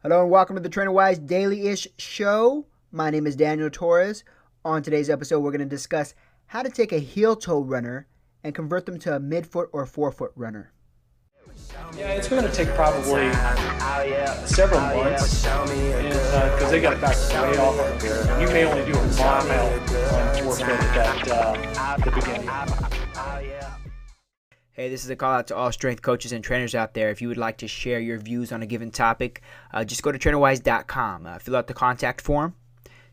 Hello and welcome to the TrainerWise Daily-ish Show. My name is Daniel Torres. On today's episode, we're going to discuss how to take a heel-toe runner and convert them to a mid-foot or forefoot runner. Yeah, it's going to take probably several months because they got to back way off of here. You may only do a mile on forefoot at the beginning. Hey, this is a call out to all strength coaches and trainers out there. If you would like to share your views on a given topic, just go to trainerwise.com. Fill out the contact form.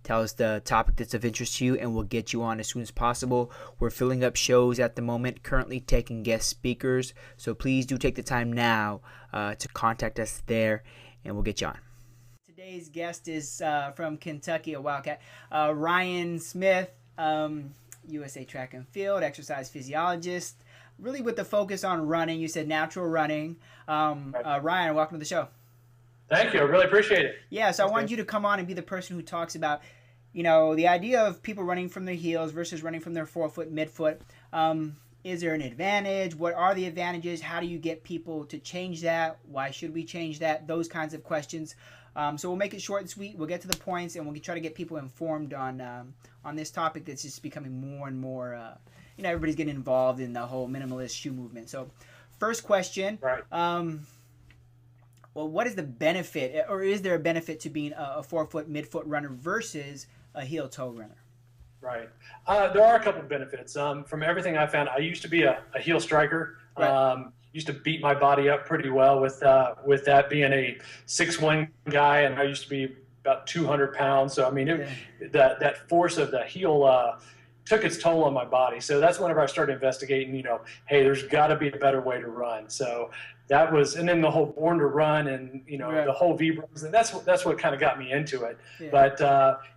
Tell us the topic that's of interest to you, and we'll get you on as soon as possible. We're filling up shows at the moment, currently taking guest speakers. So please do take the time now to contact us there, and we'll get you on. Today's guest is from Kentucky, a Wildcat, Ryan Smith, USA Track and Field, exercise physiologist. Really with the focus on running. You said natural running. Ryan, welcome to the show. Thank you. I really appreciate it. Yeah, so I wanted you to come on and be the person who talks about, the idea of people running from their heels versus running from their forefoot, midfoot. Is there an advantage? What are the advantages? How do you get people to change that? Why should we change that? Those kinds of questions. So we'll make it short and sweet. We'll get to the points, and we'll try to get people informed on this topic that's just becoming more and more everybody's getting involved in the whole minimalist shoe movement. So first question, Right. Well, what is the benefit, or is there a benefit to being a forefoot, midfoot runner versus a heel-toe runner? Right. There are a couple of benefits. From everything I found, I used to be a heel striker. Right. Used to beat my body up pretty well with that being a 6'1" guy, and I used to be about 200 pounds. So, I mean, that force of the heel took its toll on my body. So that's whenever I started investigating, hey, there's got to be a better way to run. So that was, and then the whole Born to Run and, Right. the whole Vibram, and that's what kind of got me into it. Yeah. But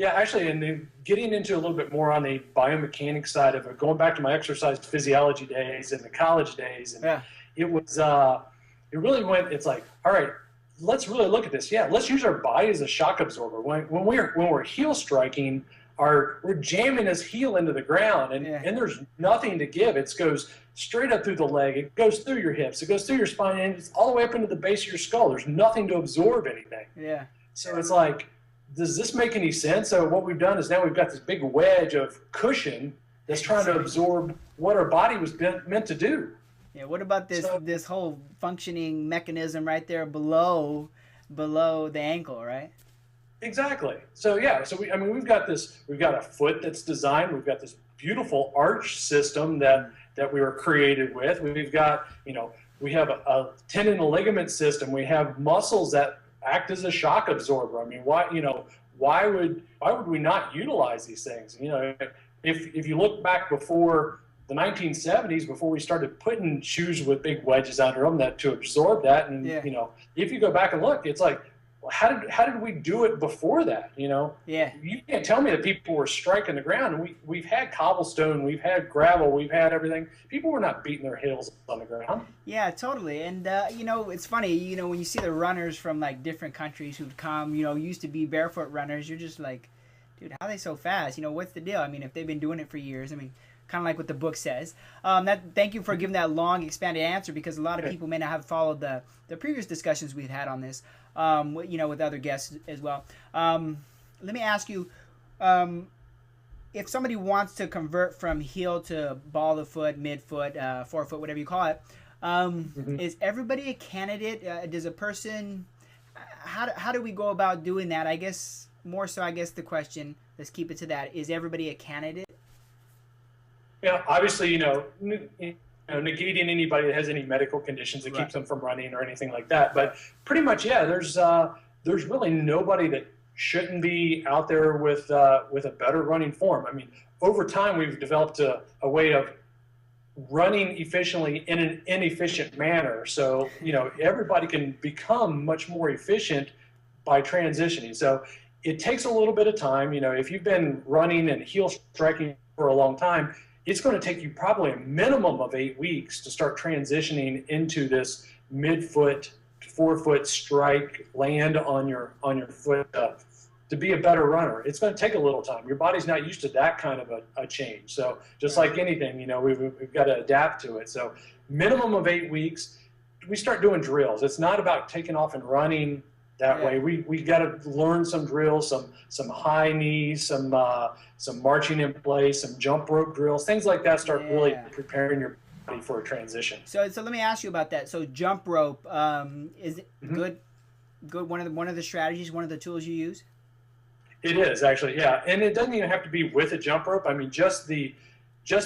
actually, and then getting into a little bit more on the biomechanics side of it, going back to my exercise physiology days and the college days, and it was, it really went, it's like, all right, let's really look at this. Yeah, let's use our body as a shock absorber. When we're heel striking, we're jamming his heel into the ground, and there's nothing to give. It goes straight up through the leg. It goes through your hips. It goes through your spine, and it's all the way up into the base of your skull. There's nothing to absorb anything. Yeah. So it's like, does this make any sense? So what we've done is now we've got this big wedge of cushion that's trying to absorb what our body was meant to do. Yeah. What about this whole functioning mechanism right there below the ankle, right? Exactly. So we've got a foot that's designed. We've got this beautiful arch system that we were created with. We've got, we have a tendon and ligament system. We have muscles that act as a shock absorber. I mean, why would we not utilize these things? If you look back before the 1970s, before we started putting shoes with big wedges under them to absorb that, and if you go back and look, it's like, how did we do it before that? Yeah. You can't tell me that people were striking the ground. And we've had cobblestone, we've had gravel, we've had everything. People were not beating their heels on the ground. Yeah, totally. And it's funny. When you see the runners from like different countries who'd come, used to be barefoot runners, you're just like, dude, how are they so fast? What's the deal? I mean, if they've been doing it for years, kind of like what the book says. Thank you for giving that long, expanded answer, because a lot of people may not have followed the previous discussions we've had on this, with other guests as well. Let me ask you, if somebody wants to convert from heel to ball of the foot, midfoot, forefoot, whatever you call it, is everybody a candidate? Does a person, how do we go about doing that? I guess the question, let's keep it to that, is everybody a candidate? Yeah, obviously, negating anybody that has any medical conditions that keeps them from running or anything like that. But pretty much, there's really nobody that shouldn't be out there with a better running form. I mean, over time, we've developed a way of running efficiently in an inefficient manner. So, everybody can become much more efficient by transitioning. So it takes a little bit of time. If you've been running and heel striking for a long time, it's going to take you probably a minimum of 8 weeks to start transitioning into this midfoot, forefoot strike, land on your foot to be a better runner. It's going to take a little time. Your body's not used to that kind of a change. So just like anything, we've got to adapt to it. So minimum of 8 weeks, we start doing drills. It's not about taking off and running that Yeah. way. We got to learn some drills, some high knees, some marching in place, some jump rope drills, things like that. Start really Yeah. preparing your body for a transition. So let me ask you about that. So jump rope, is it Mhm. good? Good. One of the strategies, one of the tools you use. It is actually, yeah, and it doesn't even have to be with a jump rope. I mean, just the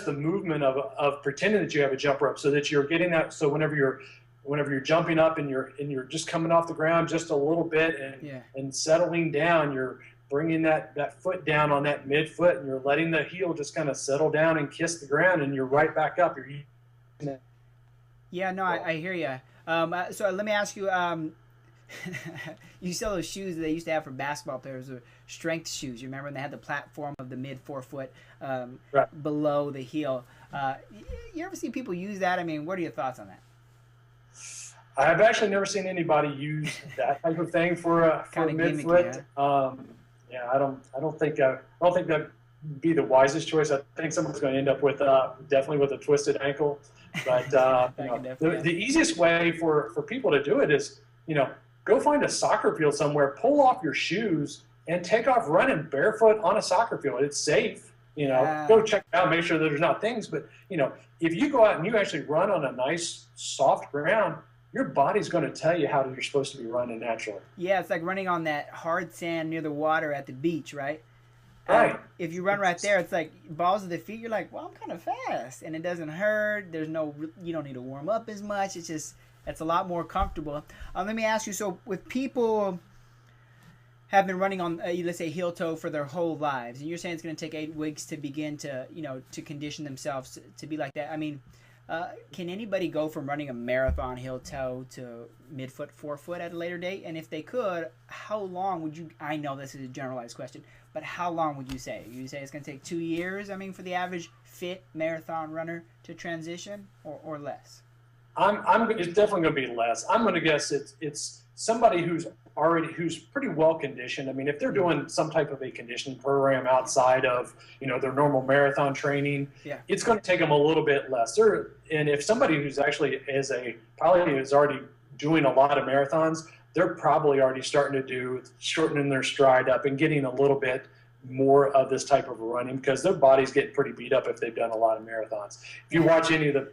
movement of pretending that you have a jump rope, so that you're getting that. So whenever you're jumping up and you're just coming off the ground just a little bit Yeah. and settling down, you're bringing that foot down on that midfoot, and you're letting the heel just kind of settle down and kiss the ground, and you're right back up. You're Yeah. No, I hear you. So let me ask you. You sell those shoes that they used to have for basketball players, or strength shoes. You remember when they had the platform of the mid-forefoot right. below the heel? You ever see people use that? I mean, what are your thoughts on that? I've actually never seen anybody use that type of thing for a Kind of midfoot. gimmicky, huh? Yeah, I don't think that'd be the wisest choice. I think someone's going to end up with definitely with a twisted ankle. But the easiest way for people to do it is, go find a soccer field somewhere, pull off your shoes, and take off running barefoot on a soccer field. It's safe. Go check it out, make sure that there's not things. But if you go out and you actually run on a nice soft ground, your body's going to tell you how you're supposed to be running naturally. Yeah, it's like running on that hard sand near the water at the beach, right? Right. If you run right there, it's like balls of the feet. You're like, well, I'm kind of fast, and it doesn't hurt. You don't need to warm up as much. It's a lot more comfortable. Let me ask you. So, with people have been running on, let's say, heel toe for their whole lives, and you're saying it's going to take 8 weeks to begin to, to condition themselves to be like that. I mean, can anybody go from running a marathon heel toe to midfoot forefoot at a later date? And if they could, how long would you? I know this is a generalized question, but how long would you say? You say it's going to take 2 years? I mean, for the average fit marathon runner to transition, or less? It's definitely going to be less. I'm going to guess it's somebody who's pretty well conditioned. I mean, if they're doing some type of a conditioning program outside of their normal marathon training, Yeah. it's going to take them a little bit less. And if somebody who's actually probably is already doing a lot of marathons, they're probably already starting to do shortening their stride up and getting a little bit more of this type of running, because their body's getting pretty beat up if they've done a lot of marathons. If you watch any of the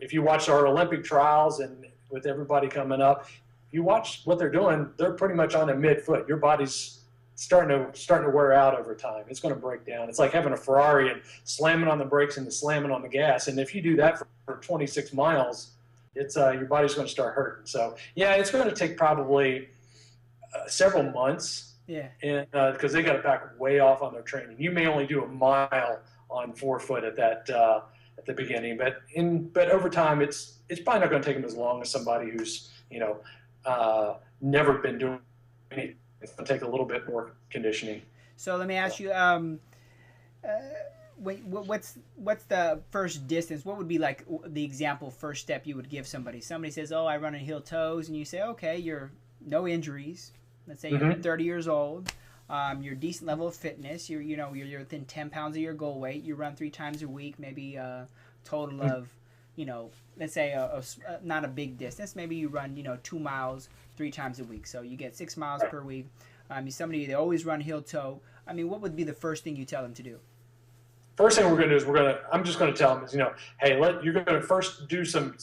if you watch our Olympic trials and with everybody coming up, if you watch what they're doing, they're pretty much on a midfoot. Your body's starting to wear out over time. It's going to break down. It's like having a Ferrari and slamming on the brakes and slamming on the gas. And if you do that for 26 miles, it's your body's going to start hurting. So yeah, it's going to take probably several months. Yeah. And because they got to back way off on their training. You may only do a mile on forefoot at the beginning, but over time, it's probably not going to take them as long as somebody who's never been doing anything. It's going to take a little bit more conditioning. So let me ask you, what's the first distance? What would be like the example first step you would give somebody? Somebody says, "Oh, I run in heel toes," and you say, "Okay, you're no injuries. Let's say you're 30 years old. You're a decent level of fitness. You're within 10 pounds of your goal weight. You run 3 times a week, maybe a total of, let's say not a big distance. Maybe you run 2 miles 3 times a week. So you get 6 miles per week. Somebody, they always run heel toe. I mean, what would be the first thing you tell them to do? First thing we're going to do is I'm just going to tell them is, hey, you're going to first do some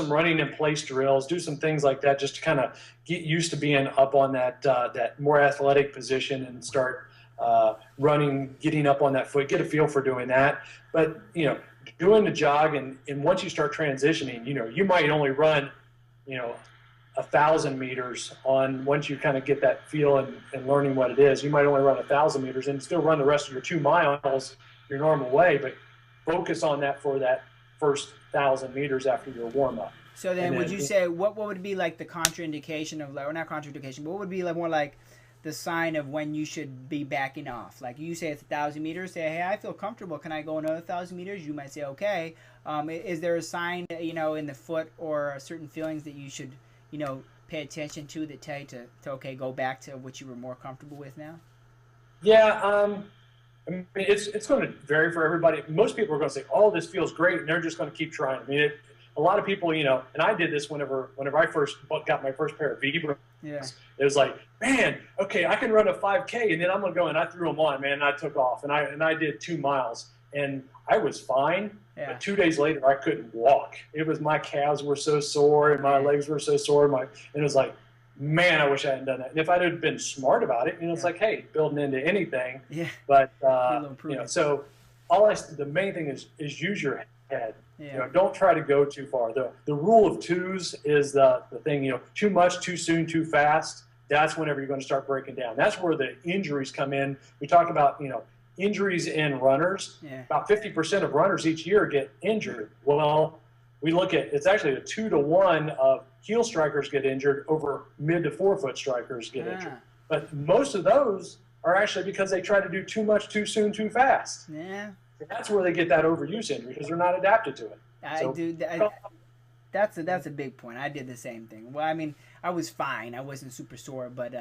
running in place drills, do some things like that, just to kind of get used to being up on that more athletic position and start running, getting up on that foot, get a feel for doing that. But, doing the jog and once you start transitioning, you might only run, 1,000 meters on once you kind of get that feel and learning what it is. You might only run 1,000 meters and still run the rest of your 2 miles your normal way, but focus on that for that first 1,000 meters after your warm up. So then, would you say what would be like the contraindication of, or not contraindication, but what would be like more like the sign of when you should be backing off? Like you say it's 1,000 meters, say, hey, I feel comfortable. Can I go another 1,000 meters? You might say, okay. Is there a sign, in the foot or certain feelings that you should, pay attention to that tell you to okay, go back to what you were more comfortable with now? Yeah. I mean, it's going to vary for everybody. Most people are going to say, "Oh, this feels great," and they're just going to keep trying. I mean, a lot of people, you know, and I did this whenever I first got my first pair of Vibram. Yeah. It was like, man, okay, I can run a 5K, and then I'm gonna go, and I threw them on, man, and I took off, and I did 2 miles, and I was fine. Yeah. But 2 days later, I couldn't walk. It was, my calves were so sore, and my legs were so sore, and it was like, man, I wish I hadn't done that. And if I'd have been smart about it, you know, it's like, hey, building into anything. Yeah. But you know, so the main thing is use your head. Yeah. You know, don't try to go too far. The rule of twos is the thing. You know, too much, too soon, too fast. That's whenever you're going to start breaking down. That's where the injuries come in. We talk about, you know, injuries in runners. Yeah. About 50% of runners each year get injured. Well, we look at, it's actually a 2 to 1 of heel strikers get injured over mid to forefoot strikers get injured. But most of those are actually because they try to do too much, too soon, too fast. Yeah. That's where they get that overuse injury, because they're not adapted to it. That's a big point. I did the same thing. Well, I mean, I was fine. I wasn't super sore, but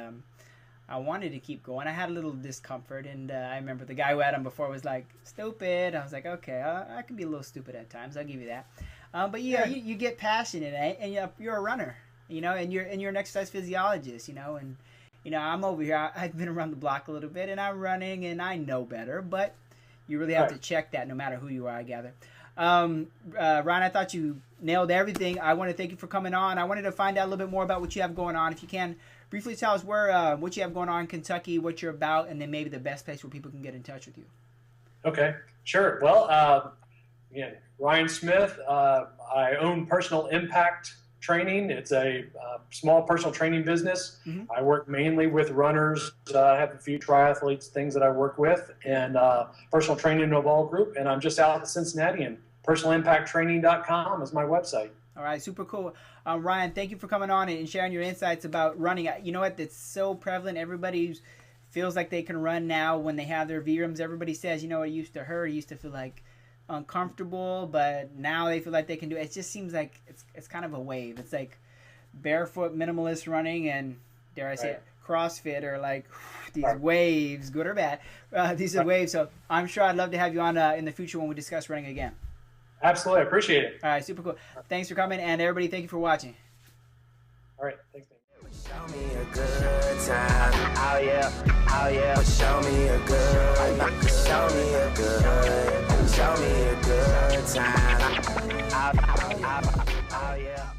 I wanted to keep going. I had a little discomfort, and I remember the guy who had them before was like, stupid. I was like, okay, I can be a little stupid at times. I'll give you that. But yeah, you get passionate, and you're a runner, you know, and you're an exercise physiologist, you know, and you know, I'm over here. I've been around the block a little bit, and I'm running, and I know better, but you really have to check that no matter who you are, I gather. Ryan, I thought you nailed everything. I want to thank you for coming on. I wanted to find out a little bit more about what you have going on. If you can, briefly tell us what you have going on in Kentucky, what you're about, and then maybe the best place where people can get in touch with you. Okay, sure. Well, yeah, Ryan Smith. I own Personal Impact Training. It's a small personal training business. Mm-hmm. I work mainly with runners. I have a few triathletes, things that I work with, and Personal Training Noval Group. And I'm just out in Cincinnati, and personalimpacttraining.com is my website. All right, super cool. Ryan, thank you for coming on and sharing your insights about running. You know what? It's so prevalent. Everybody feels like they can run now when they have their VRAMs. Everybody says, you know, it used to hurt. It used to feel like uncomfortable, but now they feel like they can do it. It just seems like it's kind of a wave. It's like barefoot minimalist running and, dare I say it, CrossFit, or like these waves, good or bad. These are waves. So I'm sure I'd love to have you on in the future when we discuss running again. Absolutely. I appreciate it. All right. Super cool. Thanks for coming. And everybody, thank you for watching. All right. Thanks, man. Show me a good time. Oh yeah. Oh yeah. Show me a good. Show me a good. Show me a good time. Oh yeah.